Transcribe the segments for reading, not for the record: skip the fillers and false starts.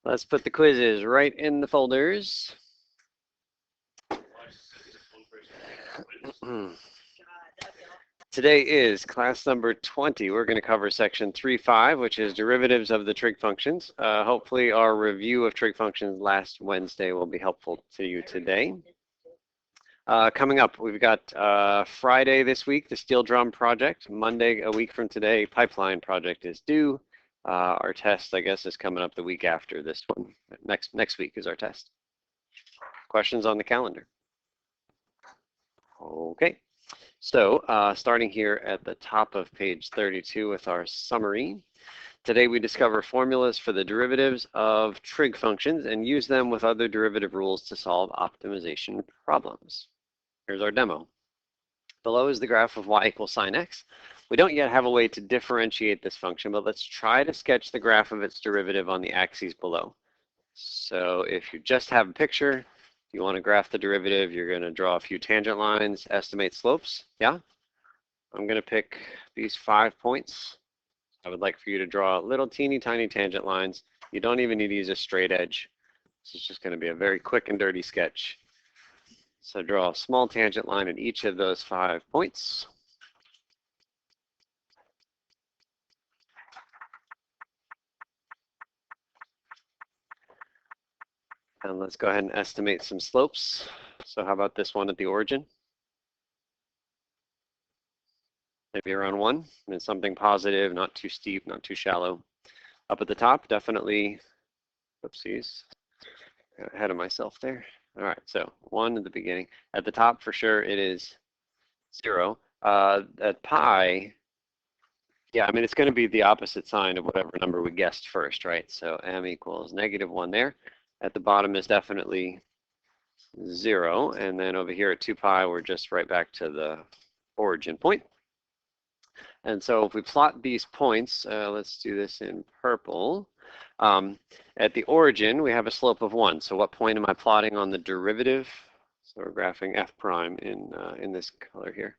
Let's put the quizzes right in the folders. Today is class number 20. We're going to cover section 3.5, which is derivatives of the trig functions. Hopefully our review of trig functions last Wednesday will be helpful to you today. Coming up, we've got Friday this week, the steel drum project. Monday, a week from today, pipeline project is due. Our test, I guess, is coming up the week after this one. Next week is our test. Questions on the calendar? Okay. So starting here at the top of page 32 with our summary. Today we discover formulas for the derivatives of trig functions and use them with other derivative rules to solve optimization problems. Here's our demo. Below is the graph of y equals sine x. We don't yet have a way to differentiate this function, but let's try to sketch the graph of its derivative on the axes below. So if you just have a picture, you want to graph the derivative, you're going to draw a few tangent lines, estimate slopes. Yeah? I'm going to pick these 5 points. I would like for you to draw little teeny tiny tangent lines. You don't even need to use a straight edge. This is just going to be a very quick and dirty sketch. So draw a small tangent line at each of those 5 points. And let's go ahead and estimate some slopes. So how about this one at the origin? Maybe around 1, and something positive, not too steep, not too shallow. Up at the top, definitely, oopsies, got ahead of myself there. All right, so 1 at the beginning. At the top, for sure, it is 0. At pi, yeah, I mean, it's going to be the opposite sign of whatever number we guessed first, right? So m equals -1 there. At the bottom is definitely 0. And then over here at 2 pi, we're just right back to the origin point. And so if we plot these points, let's do this in purple. At the origin, we have a slope of 1. So what point am I plotting on the derivative? So we're graphing f prime in this color here.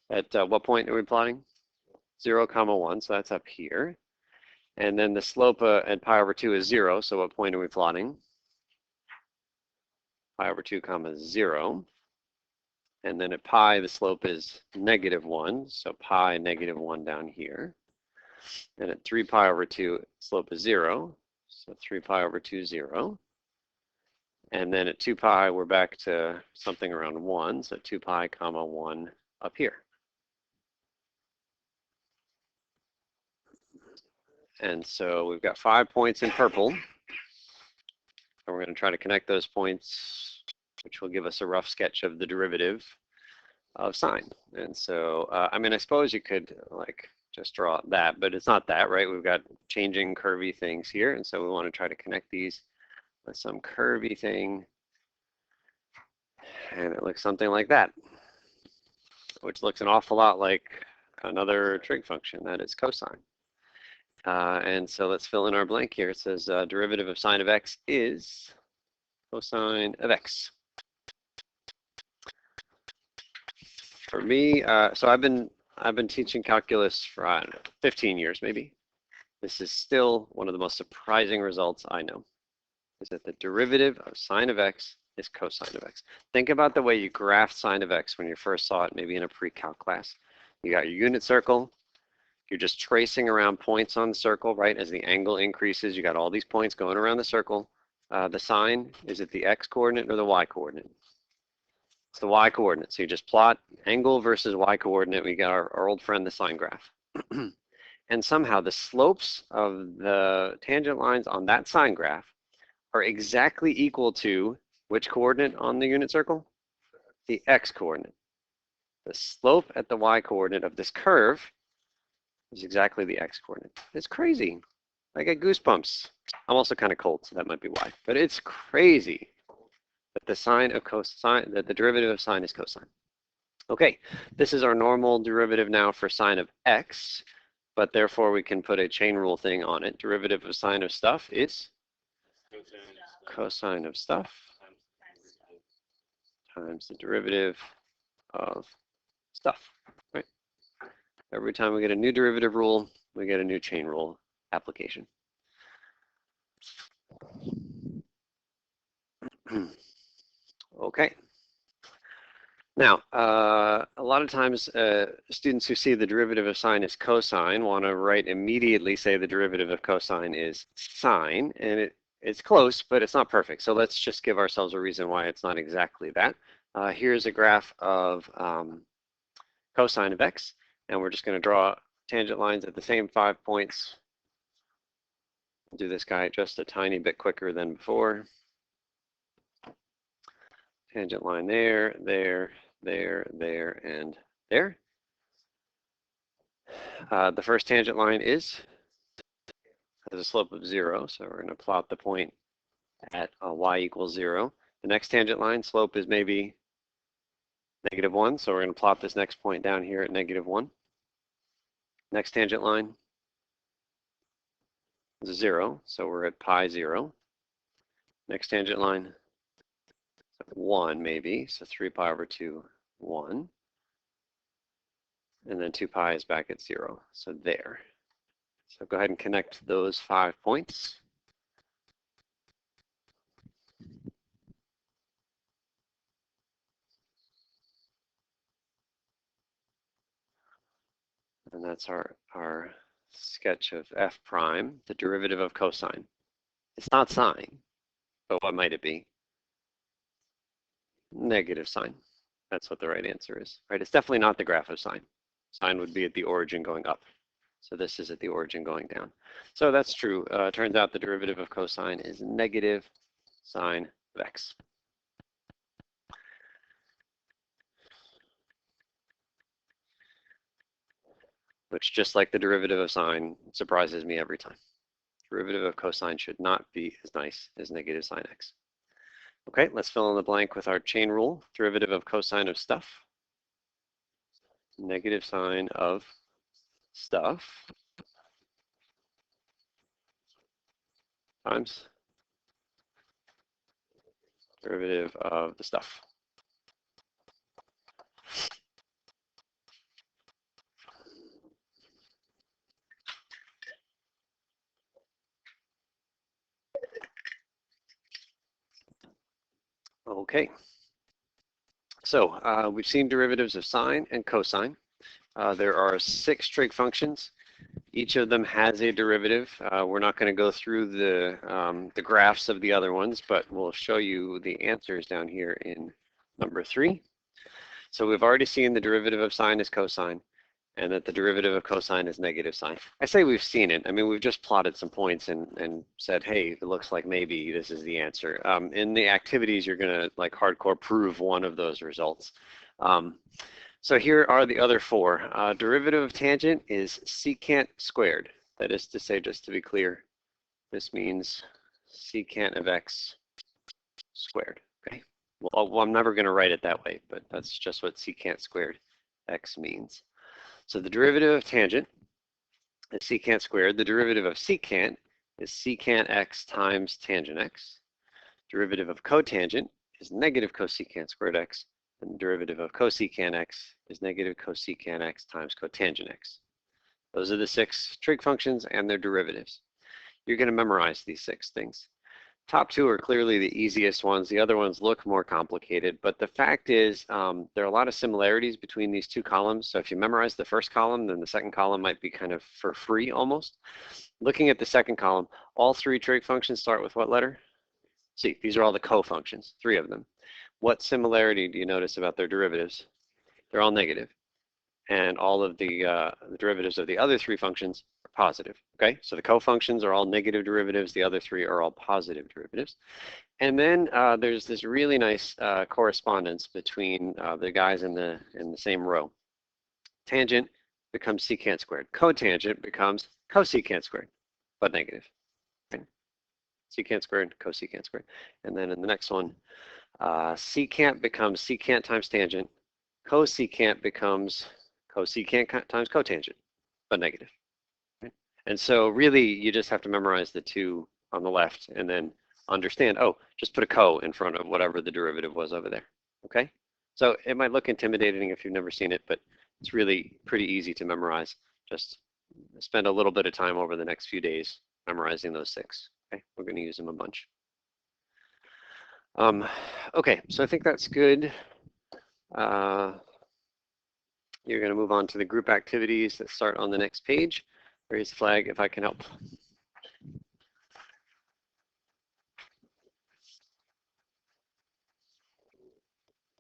At what point are we plotting? 0, 1, so that's up here. And then the slope at pi over 2 is 0, so what point are we plotting? Pi over 2, 0. And then at pi, the slope is -1, so pi -1 down here. And at 3 pi over 2, slope is 0, so 3 pi over 2, 0. And then at 2 pi, we're back to something around 1, so 2 pi, 1 up here. And so we've got 5 points in purple. And we're going to try to connect those points, which will give us a rough sketch of the derivative of sine. And so, I mean, I suppose you could like just draw that, but it's not that, right? We've got changing curvy things here. And so we want to try to connect these with some curvy thing. And it looks something like that, which looks an awful lot like another trig function, that is cosine. And so let's fill in our blank here. It says derivative of sine of x is cosine of x. For me, so I've been teaching calculus for, I don't know, 15 years maybe. This is still one of the most surprising results I know, is that the derivative of sine of x is cosine of x. Think about the way you graphed sine of x when you first saw it, maybe in a pre-calc class. You got your unit circle. You're just tracing around points on the circle, right? As the angle increases, you got all these points going around the circle. The sine, is it the x coordinate or the y coordinate? It's the y coordinate. So you just plot angle versus y coordinate. We got our old friend, the sine graph. And somehow the slopes of the tangent lines on that sine graph are exactly equal to which coordinate on the unit circle? The x coordinate. The slope at the y coordinate of this curve is exactly the x coordinate. It's crazy. I get goosebumps. I'm also kind of cold, so that might be why. But it's crazy that the sine of cosine, that the derivative of sine is cosine. Okay, this is our normal derivative now for sine of x, but therefore we can put a chain rule thing on it. Derivative of sine of stuff is cosine of stuff times the derivative of stuff, right? Every time we get a new derivative rule, we get a new chain rule application. Okay. Now, a lot of times students who see the derivative of sine as cosine want to immediately say the derivative of cosine is sine, and it's close, but it's not perfect. So let's just give ourselves a reason why it's not exactly that. Here's a graph of cosine of x, and we're just going to draw tangent lines at the same 5 points. I'll do this guy just a tiny bit quicker than before. Tangent line there, there, there, and there. The first tangent line has a slope of 0, so we're going to plot the point at y equals 0. The next tangent line slope is maybe -1, so we're going to plot this next point down here at -1. Next tangent line is 0, so we're at pi 0. Next tangent line, 1 maybe, so 3 pi over 2, 1. And then 2 pi is back at 0, so there. So go ahead and connect those 5 points. And that's our sketch of f prime, the derivative of cosine. It's not sine, but what might it be? Negative sine. That's what the right answer is, right? It's definitely not the graph of sine. Sine would be at the origin going up. So this is at the origin going down. So that's true. Turns out the derivative of cosine is negative sine of x. Which, just like the derivative of sine, surprises me every time. Derivative of cosine should not be as nice as negative sine x. Okay, let's fill in the blank with our chain rule. Derivative of cosine of stuff. Negative sine of stuff times derivative of the stuff. Okay, so we've seen derivatives of sine and cosine. There are 6 trig functions. Each of them has a derivative. We're not going to go through the graphs of the other ones, but we'll show you the answers down here in number 3. So we've already seen the derivative of sine is cosine, and that the derivative of cosine is negative sine. I say we've seen it. I mean, we've just plotted some points and said, hey, it looks like maybe this is the answer. In the activities, you're going to like hardcore prove one of those results. So here are the other 4. Derivative of tangent is secant squared. That is to say, just to be clear, this means secant of x squared. Okay. Well, I'm never going to write it that way, but that's just what secant squared x means. So the derivative of tangent is secant squared. The derivative of secant is secant x times tangent x. Derivative of cotangent is negative cosecant squared x. And the derivative of cosecant x is negative cosecant x times cotangent x. Those are the 6 trig functions and their derivatives. You're going to memorize these 6 things. Top 2 are clearly the easiest ones. The other ones look more complicated, but the fact is there are a lot of similarities between these 2 columns. So if you memorize the first column, then the second column might be kind of for free almost. Looking at the second column, all 3 trig functions start with what letter? See, these are all the co-functions, 3 of them. What similarity do you notice about their derivatives? They're all negative. And all of the derivatives of the other 3 functions are positive. Okay, so the co-functions are all negative derivatives. The other 3 are all positive derivatives. And then there's this really nice correspondence between the guys in the same row. Tangent becomes secant squared. Cotangent becomes cosecant squared, but negative. Okay? Secant squared, cosecant squared. And then in the next one, secant becomes secant times tangent. Cosecant becomes cosecant times cotangent, but negative. Right? And so really, you just have to memorize the 2 on the left and then understand, oh, just put a co in front of whatever the derivative was over there. Okay? So it might look intimidating if you've never seen it, but it's really pretty easy to memorize. Just spend a little bit of time over the next few days memorizing those 6. Okay? We're going to use them a bunch. Okay, so I think that's good. You're going to move on to the group activities that start on the next page. Raise the flag if I can help.